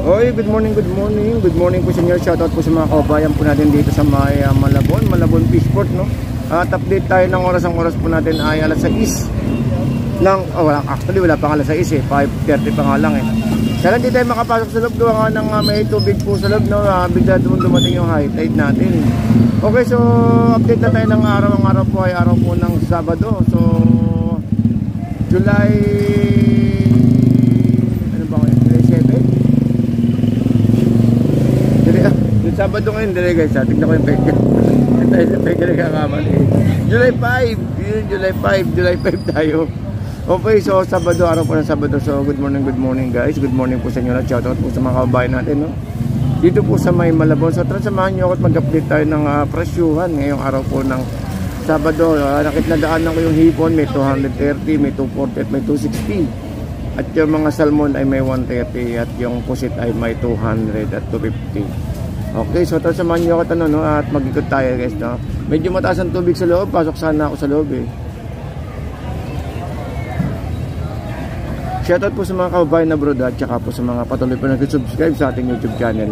Oy, good morning, good morning. Good morning po sa inyo. Shoutout po sa mga kababayan po natin dito sa may Malabon Fishport, no? At update tayo ng oras. Ang oras po natin ay alas 6 ng, actually wala pang alas 6 eh, 5:30 pa nga lang eh. Sana hindi tayo makapasok sa loob, gawa nga ng may tubig po sa loob, no? Bigla dumating yung high tide natin. Okay, so update na tayo ng araw. Ang araw po ay araw po ng Sabado. So July, ano ba ngayon? July 7? Yung Sabado ngayon, dali guys, tignan ko yung peke. Tayo sa peke nagkakamali. July 5, July 5 tayo. Okay, so Sabado, araw po ng Sabado. So good morning guys. Good morning po sa inyo lahat. Shoutout po sa mga kababayan natin, no? Dito po sa may Malabon. So tara, samahan nyo ako at mag-update tayo ng presyuhan ngayong araw po ng Sabado. Nakitnadaanan ko yung hipon, may 230, may 240 at may 260. At yung mga salmon ay may 130 at yung pusit ay may 200 at 250. Okay, so tara, samahan nyo ako no? At mag-ikot tayo guys, no? Medyo mataas ang tubig sa loob. Pasok sana ako sa loob eh. Shoutout po sa mga kababayan na abroad at saka po sa mga patuloy po nag-subscribe sa ating YouTube channel.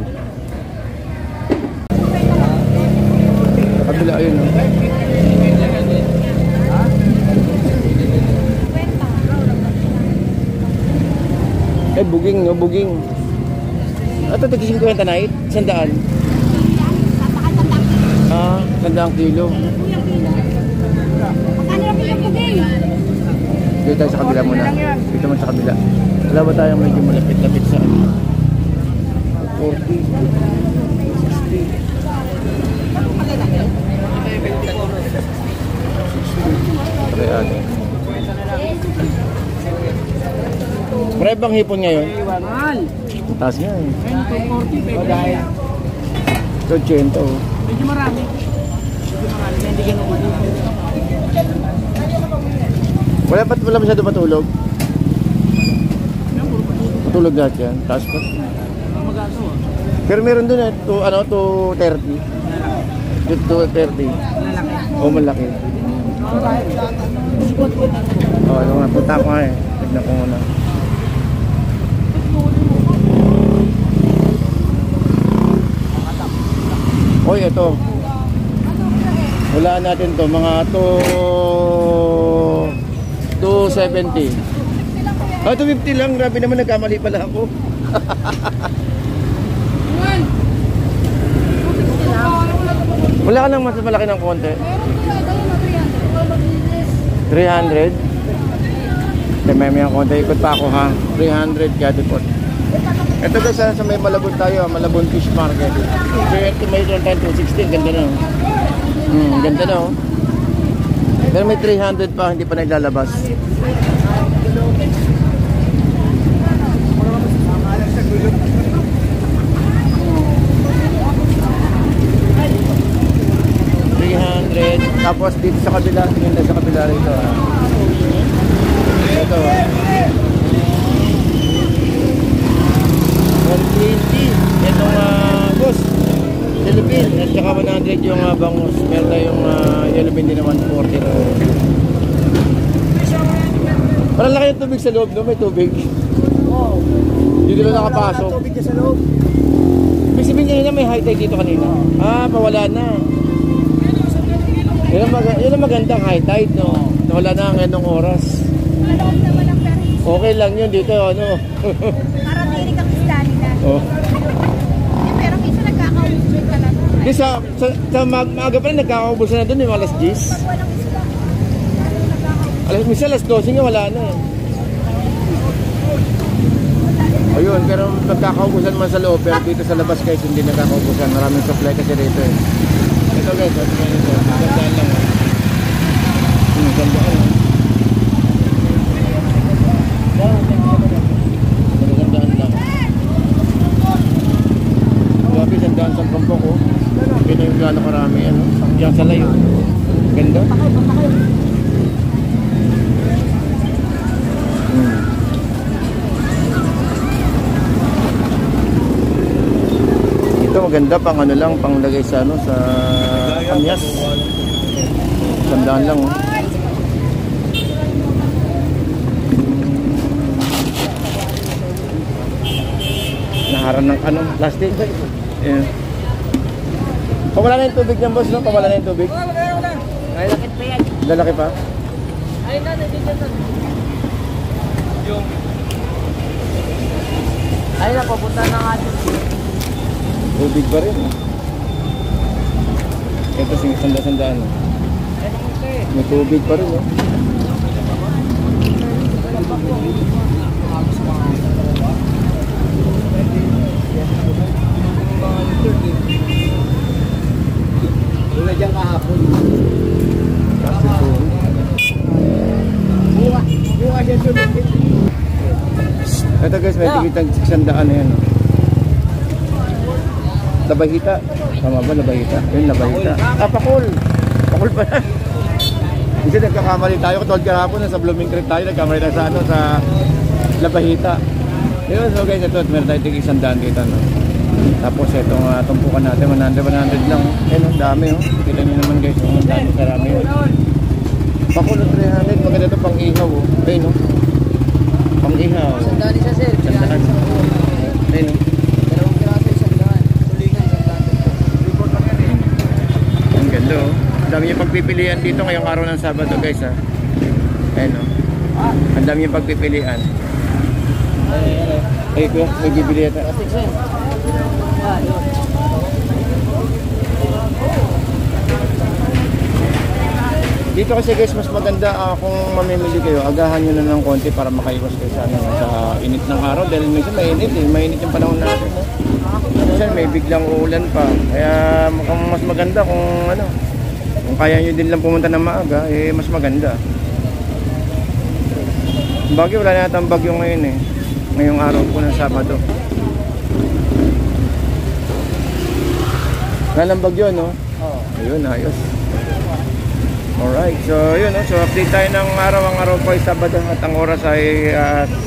Kabila, ayun, no? Eh, buging, no? Buging. Ito, tigising ko yung tanay. 100. Ah, 100 kilo. Dito tayo sa kabila muna. Dito man sa kabila. Wala ba tayong medyo malapit-lapit sa 40, 60. Pare ate. Pare bang hipon ngayon? Taas nga eh. 240. 280. Medyo marami. Hindi ganun. Wala masyado matulog. Matulog lahat yan. Taas pa. Pero meron dun eh. 230. 230. O malaki. O ano nga. Punta ko nga eh. Tignan ko muna. Oy, ito. Wala natin to. Mga 270. 250 lang. Grabe naman, nagkamali pala ako. Wala ka lang mas malaki ng konti. 300. May konti. Ikot pa ako ha. 300 kadipot. Ito guys, sa may Malabon tayo. Malabon Fish Market. So ito may 216. Ganda na. Ganda na oh. Pero may 300 pa, hindi pa naglalabas. Tapos dito sa kabila, tingin sa kabila rito. Ito. 120. Itong boss. Philippine. At saka 100 yung bangus. Meron tayong yellow bean din na 140. Parang laki yung tubig sa loob, no? May tubig. Oo. Dito lang nakapasok. Tubig sa loob. Ibig sabihin kanina may high tide dito kanina. Pawala na. Yun ang magandang high tide, no? Nawala na ngayon ng oras. Okay lang yun dito, ano? Parang dinig ang isda nila. Oh. Pero minsan nagkakaubos ka lang. Di sa maaga pa rin nagkakaubusan na doon, yung alas 10. Pag walang isda, Minsan alas 12 nga wala na eh. Ayun, pero nagkakaubusan man sa loob, pero dito sa labas guys hindi nagkakaubusan. Maraming supply kasi dito eh. Ito guys, gandaan lang eh. Gandaan lang. Gandaan lang. Grabe, gandaan sa kampok oh. Ito yung gano'ng karami ano. Diyan sa layo. Ganda. Ito maganda pang ano lang, pang lagay sa ano, sa kamyas. Sandaan lang oh. Nakaharang ng ano, plastic. Ayan. Pawala na yung tubig niyan, boss, no? Pawala na yung tubig. Wala. Lalakit pa yan. Lalaki pa? Ayun na, nandito na. Yung... Ayun na, papunta na nga dito. Tubig pa rin. Ito, sandaan. May tubig pa rin, no? Wala dyan kahapon. Kasi tubig. Buka siya tubig. Ito guys, may tigitang sandaan na yan. No? Labahita. Tama ba, labahita? Yun, labahita. Ah, pakul. Pakul pa na. Kasi nagkakamali tayo. Katulad kahapon, sa Blooming Creek tayo. Nagkamali tayo sa, ano, sa labahita. Yun, so guys, ito. Meron tayo tigitang sandaan dito. No? Tapos itong tumpukan natin, 100 lang. Ayun, ang dami. Oh. Kita nyo naman guys, ang dami, karami. Oh. Pakul, 300. Maganda ito pang ihaw. Oh. Ayun, no? Pang ihaw. Sandali siya, sir. Sandaan. Ayun, no? Dalawang kiraso, sandaan. Tulingan, sandaan. Ang ganda, oh. Ang dami yung pagpipilian dito ngayong araw ng Sabado, guys, ha. Ayun, oh. Ang dami yung pagpipilian. Ay, kuya, may bibili yata. Dito kasi guys, mas maganda kung mamimili kayo, agahan nyo na ng konti para makaiwas kayo sa, ano, sa init ng araw. Dahil minsan mainit, mainit yung panahon natin. Eh. Minsan may biglang uulan pa. Kaya mukhang mas maganda kung ano, kung kaya nyo din lang pumunta ng maaga, mas maganda. Bagyo, wala na yata ang bagyo ngayon eh. Ngayong araw po ng Sabado. Wala ng bagyo, no? Oo. Ayun, ayos. Alright, so yun, no? So update tayo ng araw. Ang araw po ay Sabado at ang oras ay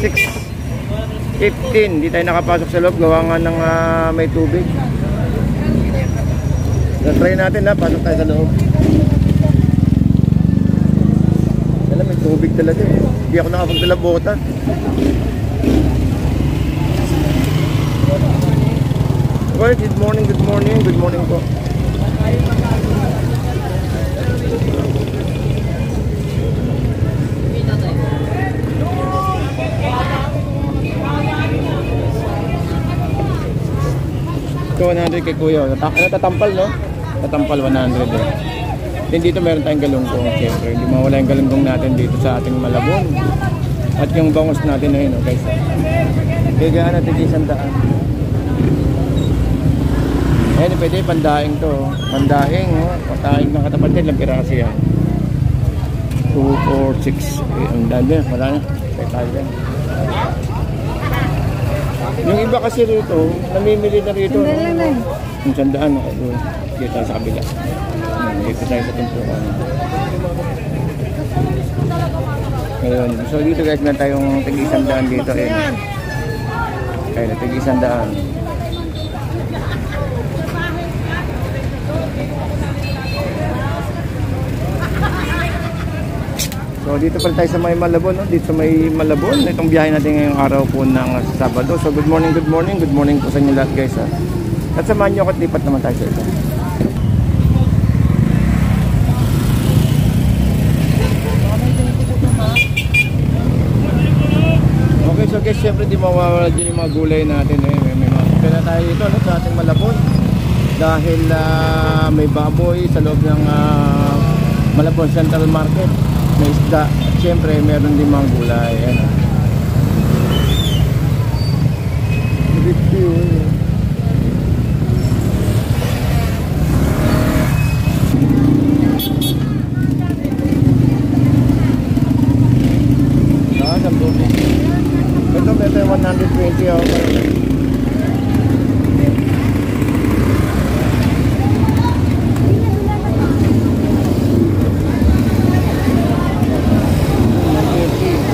6:15. Di tayo nakapasok sa loob, gawa nga ng may tubig. So try natin na, pasok tayo sa loob. Alam, may tubig talaga eh. Hindi ako nakapagdala bota. Well, good morning po. Ito 100 kay Kuya. Tatampal, no? Tatampal 100 eh. Then dito meron tayong galunggong. Siyempre, hindi mawala yung galunggong natin dito sa ating Malabon. At yung bangos natin na yun, guys. Kaya gaan natin isandaan. Ayan, pwede pandaing to. Pandaing, oh. Pandaing ng katapat din, lang pirasi yan. 2, 4, 6. Ang dami, wala na. Kaya tayo yan. Yung iba kasi rito, namimili na rito. Yung sandaan, no? Dito tayo sa kabila. Dito tayo sa tumpukan. Ngayon, so dito guys, meron tayong tig-isandaan dito. Kaya tig-isandaan. So dito pala tayo sa may Malabon, no? Dito sa may Malabon. Itong biyahe natin ngayong araw po ng Sabado. So good morning po sa inyo lahat guys, ha? At samahan nyo ako at lipat naman tayo sa ito. Okay, so guys, syempre di mawawala dyan yung mga gulay natin eh. May mga pera tayo dito, no? Sa ating Malabon. Dahil may baboy sa loob ng Malabon Central Market. May isda at syempre meron din mga gulay. Ayan. Ito better 120 ako.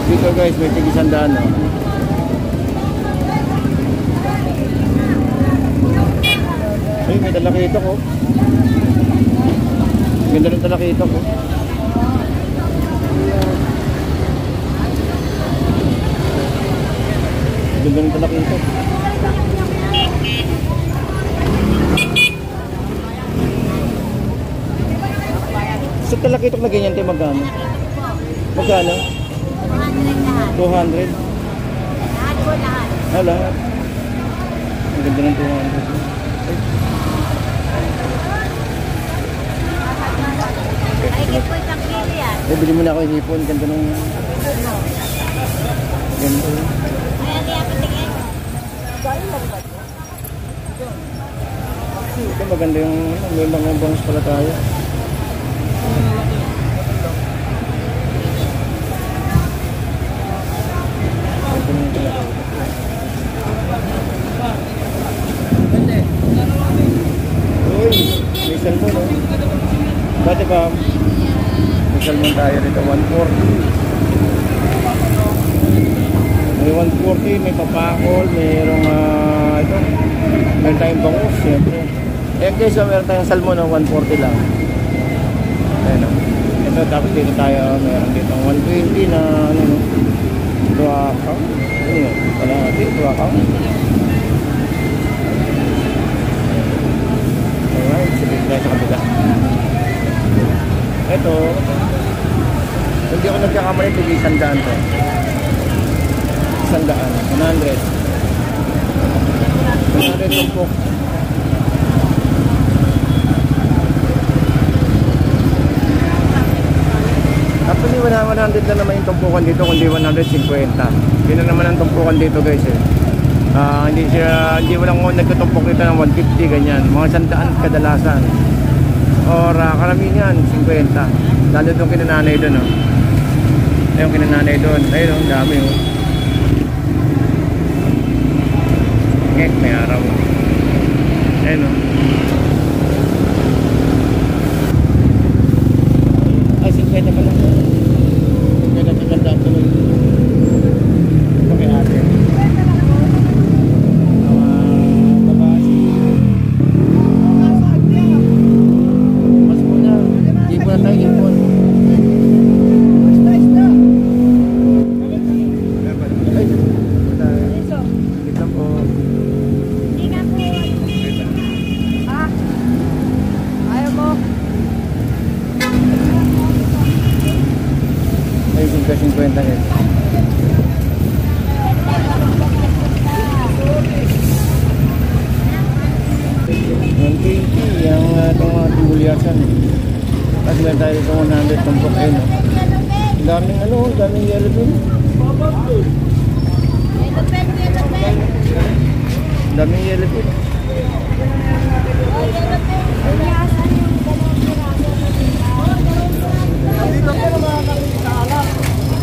Dito guys, may tig-isandaan, no? Ay, may talakito ko. Ganda ng talakito ko. Ganda ng talakito. lakitok na ganyan tayo magkano? Magkano? 200. Lahat po, lahat. Lahat. Ang ganda ng 200. Ay, ito po isang kilo yan. Bili mo na ako yung hipon. Ganda nung... Ganda. Ay, hindi ako tingin. Ito maganda yung... May mga bangus pala tayo. Uy, may cellphone, no? Dati pa, may salmon tayo rito, 140. May 140, may papakol, mayroong ito, meron tayong bangus, siyempre. Ayan guys, so meron tayong salmon, no? 140 lang. Ayan, no? Ito, tapos dito tayo, meron dito 120 na, ano, no? Duwakaw. Ano yun? Wala natin, duwakaw. Alright, sige tayo sa kabila. Ito, hindi ako nagkakamali, tigil 100 to. 100, 100. 100 tumpok. Actually, 100 na naman yung tumpukan dito, kundi 150. Yun na naman ang tumpukan dito guys eh. Hindi mo lang nagtutumpok dito ng 150 ganyan. Mga 100 kadalasan. Or karamihan 50. Lalo itong kinananay doon, oh. Ayun, kinananay doon. Ayun, ang dami, oh. Ngek, may araw. Ayun, oh. Ay, 50 pa lang. 50 na ganda tuloy. Ito kay ate. Kasi meron tayo ito 100 tumpok eh, no? Daming ano, daming yellow pin. Daming yellow pin.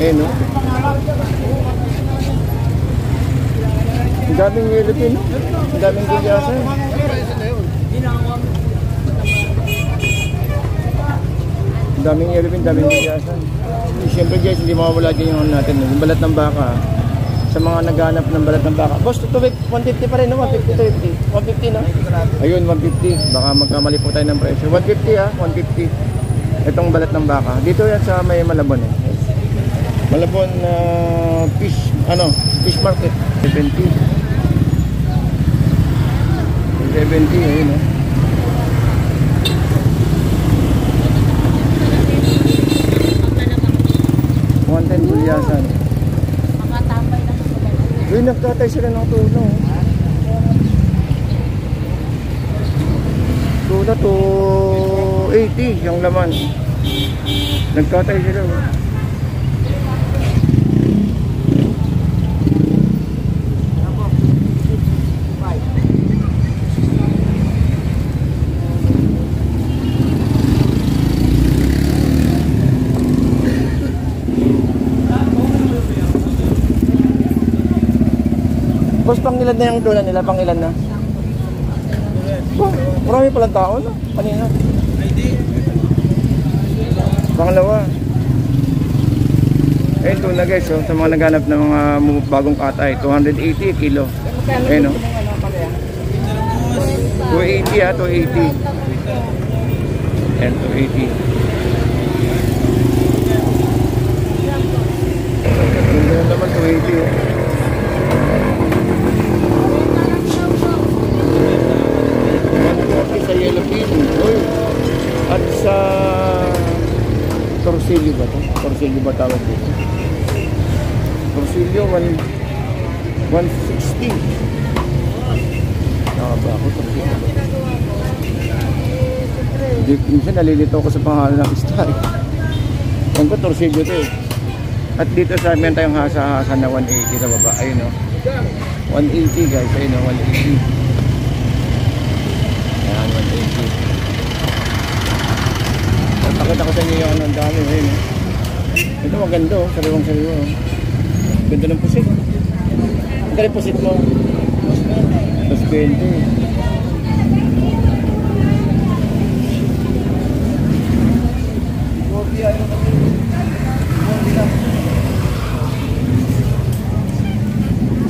Eh, no? Daming yellow pin, no? Daming gulyasan. Daming yellow, daming bigasan. Siyempre guys, hindi mawawala dyan yung natin, yung balat ng baka. Sa mga naghanap ng balat ng baka. Boss, 150 pa rin, no? 150 to 50. 150, no? Ayun, 150. Baka magkamali po tayo ng presyo. 150 ha, 150. Itong balat ng baka. Dito yan sa may Malabon eh. Malabon fish, fish market. 70. 70, ayun, no? 110 bulyasan. Makatambay lang sila. Uy, nagtatay sila ng tuna. Tuna to 80 yung laman. Nagtatay sila. Boss, pang ilan na yung tuna nila? Pang ilan na? Oh, marami palang tao, no? Kanina. Pangalawa. Eh, tuna guys, oh, sa mga naghanap ng mga bagong katay, 280 kilo. Eh, no? 280 ha, 280. And 280. Hindi na naman 280 oh. Sa yellow pin, at sa Torsilyo ba tawag dito? Torsilyo, 160. Nakaba ako, torsilyo. Minsan nalilito ako sa pangalan ng isda eh. Ang ko, torsilyo to eh. At dito sa amin tayong hasa-hasa na 180 sa baba. Ayun o. 180 guys, ayun o, 180. Ayan, 180. Pakita ko sa inyo yung ang dami. Ayun o. Ito maganda o, sariwang-sariwa o. Ganda ng pusit. Ang galing pusit mo. Tapos 20.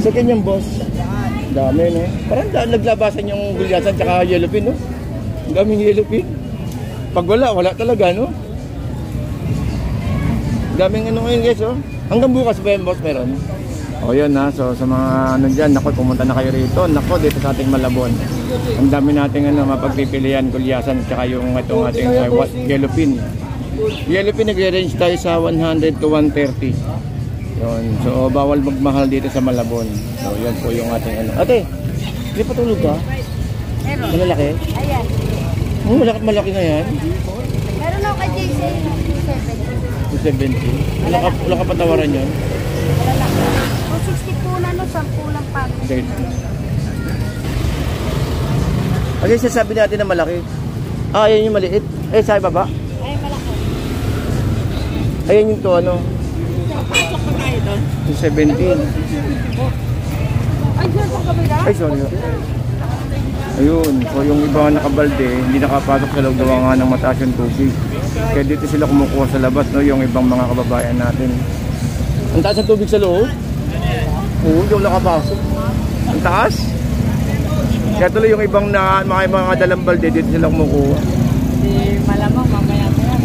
Sa kanyang boss, dami no? Parang naglabasan yung gulyasan tsaka yellowfin no? Ang daming yellowfin. Pag wala talaga no? Daming ano ngayon guys oh. Hanggang bukas ba yung boss meron? O yun ha, so sa mga ano dyan, nako pumunta na kayo rito. Nako dito sa ating Malabon. Ang dami nating ano, mapagpipilian, gulyasan tsaka yung itong ating yellowfin. Yellowfin nagre-range tayo sa 100 to 130. Yun. So bawal magmahal dito sa Malabon. So yan po yung ating ano. Ate, hindi pa tulog ka? Meron. Malalaki? Ayan. Malaki na yan? Meron ako kay JC. 270. Wala ka patawaran yun? Wala lang. 260 po na no, 10 lang pa. Okay. Kasi sasabi natin na malaki. Ah, ayan yung maliit. Eh, sa baba? Ay, malaki. Ayan yung to ano? 217. Ay, dyan sa kabila? Ay, sorry. Ayun, so yung iba nakabalde, hindi nakapasok sa loob gawa nga ng mataas yung tubig. Kaya dito sila kumukuha sa labas, no, yung ibang mga kababayan natin. Ang taas ng tubig sa loob? Oo, yung nakapasok. Ang taas? Kaya tuloy yung ibang mga dalang balde, dito sila kumukuha. Hindi, malamang mamaya mo yan.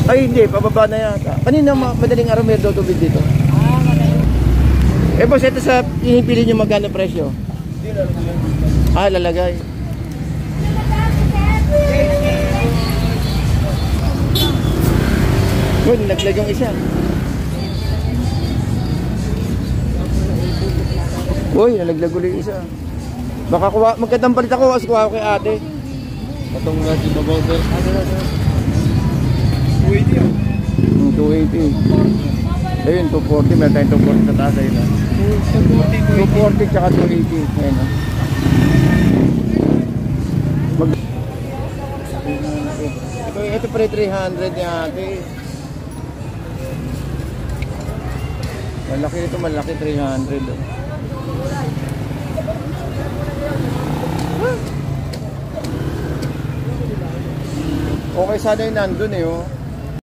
Ay, hindi, pababa na yata. Kanina madaling araw may daw tubig dito. Ah, magaling. Eh boss, ito sa pinipili nyo magkano presyo? Ah, lalagay. Good, naglag yung isa. Uy, nalaglag ulit yung isa. Baka kuha, magkatang palit ako, as kuha ko kay ate. Patong nga si Babaw sir. 280. Ayun, 240. Meron tayong 240 sa taas. Ayun na. 240 tsaka 280. Ayun na. Ito pa rin 300 niya ate. Malaki ito, malaki 300. Okay sana yung nandun eh oh.